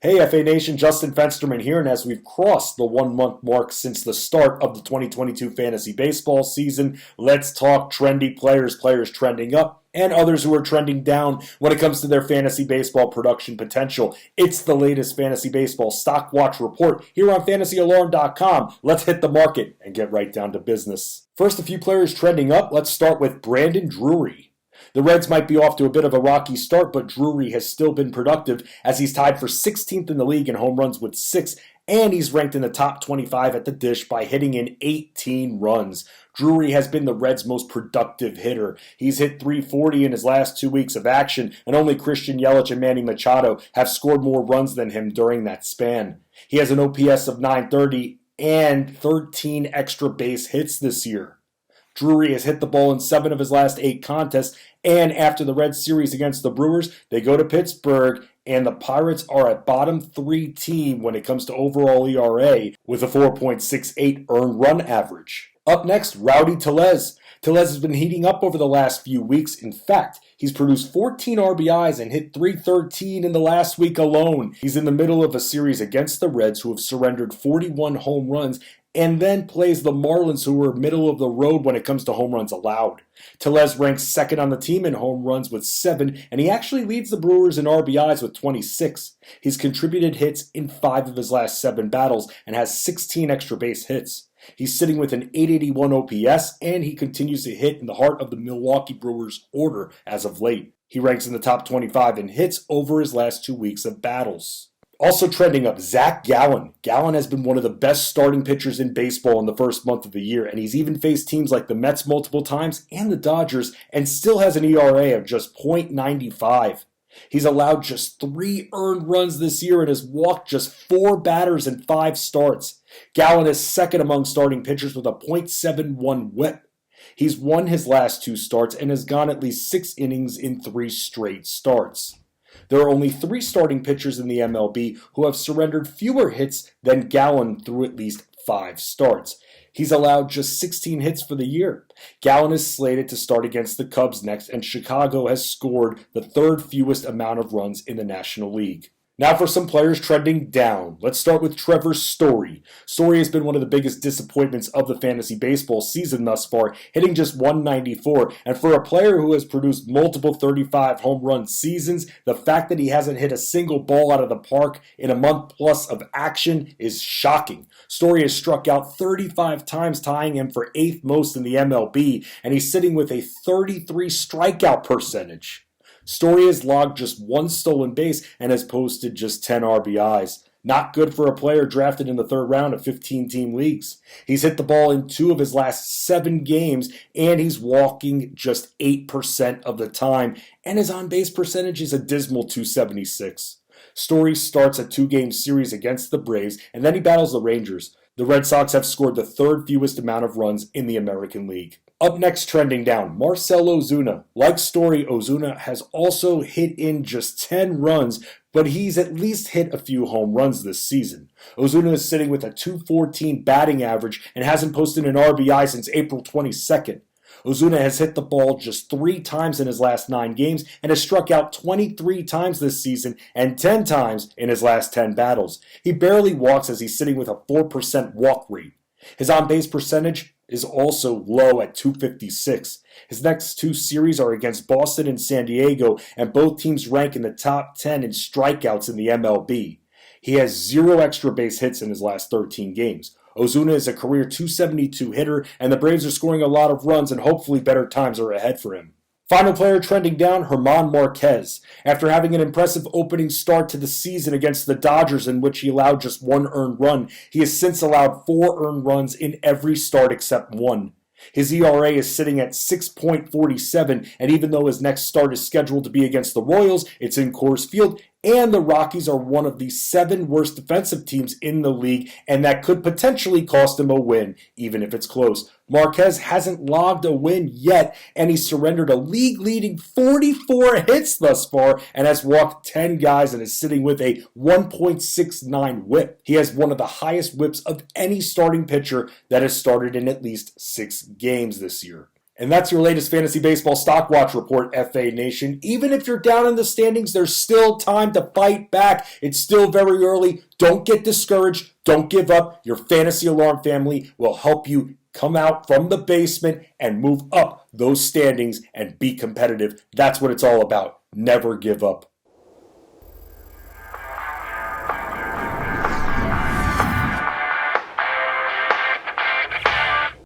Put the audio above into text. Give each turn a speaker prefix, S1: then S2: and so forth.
S1: Hey FA Nation, Justin Fensterman here, and as we've crossed the 1 month mark since the start of the 2022 fantasy baseball season, let's talk trendy players trending up, and others who are trending down when it comes to their fantasy baseball production potential. It's the latest fantasy baseball stock watch report here on fantasyalarm.com. Let's hit the market and get right down to business. First, a few players trending up. Let's start with Brandon Drury. The Reds might be off to a bit of a rocky start, but Drury has still been productive as he's tied for 16th in the league in home runs with 6, and he's ranked in the top 25 at the dish by hitting in 18 runs. Drury has been the Reds' most productive hitter. He's hit .340 in his last 2 weeks of action, and only Christian Yelich and Manny Machado have scored more runs than him during that span. He has an OPS of .930 and 13 extra base hits this year. Drury has hit the ball in 7 of his last 8 contests, and after the Reds series against the Brewers, they go to Pittsburgh, and the Pirates are a bottom 3 team when it comes to overall ERA with a 4.68 earned run average. Up next, Rowdy Tellez. Tellez has been heating up over the last few weeks. In fact, he's produced 14 RBIs and hit .313 in the last week alone. He's in the middle of a series against the Reds, who have surrendered 41 home runs, and then plays the Marlins, who are middle of the road when it comes to home runs allowed. Tellez ranks second on the team in home runs with 7, and he actually leads the Brewers in RBIs with 26. He's contributed hits in 5 of his last 7 battles and has 16 extra base hits. He's sitting with an .881 OPS, and he continues to hit in the heart of the Milwaukee Brewers' order as of late. He ranks in the top 25 in hits over his last 2 weeks of battles. Also trending up, Zac Gallen. Gallen has been one of the best starting pitchers in baseball in the first month of the year, and he's even faced teams like the Mets multiple times and the Dodgers, and still has an ERA of just .95. He's allowed just 3 earned runs this year and has walked just 4 batters in 5 starts. Gallen is second among starting pitchers with a .71 whip. He's won his last 2 starts and has gone at least 6 innings in 3 straight starts. There are only 3 starting pitchers in the MLB who have surrendered fewer hits than Gallen through at least 5 starts. He's allowed just 16 hits for the year. Gallen is slated to start against the Cubs next, and Chicago has scored the 3rd fewest amount of runs in the National League. Now for some players trending down. Let's start with Trevor Story. Story has been one of the biggest disappointments of the fantasy baseball season thus far, hitting just .194. And for a player who has produced multiple 35 home run seasons, the fact that he hasn't hit a single ball out of the park in a month plus of action is shocking. Story has struck out 35 times, tying him for 8th most in the MLB, and he's sitting with a 33 strikeout percentage. Story has logged just 1 stolen base and has posted just 10 RBIs. Not good for a player drafted in the 3rd round of 15-team leagues. He's hit the ball in 2 of his last 7 games, and he's walking just 8% of the time, and his on-base percentage is a dismal .276. Story starts a 2-game series against the Braves, and then he battles the Rangers. The Red Sox have scored the 3rd fewest amount of runs in the American League. Up next, trending down, Marcell Ozuna. Like Story, Ozuna has also hit in just 10 runs, but he's at least hit a few home runs this season. Ozuna is sitting with a .214 batting average and hasn't posted an RBI since April 22nd. Ozuna has hit the ball just 3 times in his last 9 games and has struck out 23 times this season and 10 times in his last 10 battles. He barely walks as he's sitting with a 4% walk rate. His on-base percentage is also low at .256. His next 2 series are against Boston and San Diego, and both teams rank in the top 10 in strikeouts in the MLB. He has 0 extra base hits in his last 13 games. Ozuna is a career .272 hitter, and the Braves are scoring a lot of runs, and hopefully better times are ahead for him. Final player trending down, Marquez. After having an impressive opening start to the season against the Dodgers in which he allowed just 1 earned run, he has since allowed 4 earned runs in every start except 1. His ERA is sitting at 6.47, and even though his next start is scheduled to be against the Royals, it's in Coors Field, and the Rockies are one of the 7 worst defensive teams in the league, and that could potentially cost him a win, even if it's close. Marquez hasn't logged a win yet, and he's surrendered a league-leading 44 hits thus far and has walked 10 guys and is sitting with a 1.69 whip. He has one of the highest whips of any starting pitcher that has started in at least 6 games this year. And that's your latest Fantasy Baseball Stock Watch report, FA Nation. Even if you're down in the standings, there's still time to fight back. It's still very early. Don't get discouraged. Don't give up. Your Fantasy Alarm family will help you come out from the basement and move up those standings and be competitive. That's what it's all about. Never give up.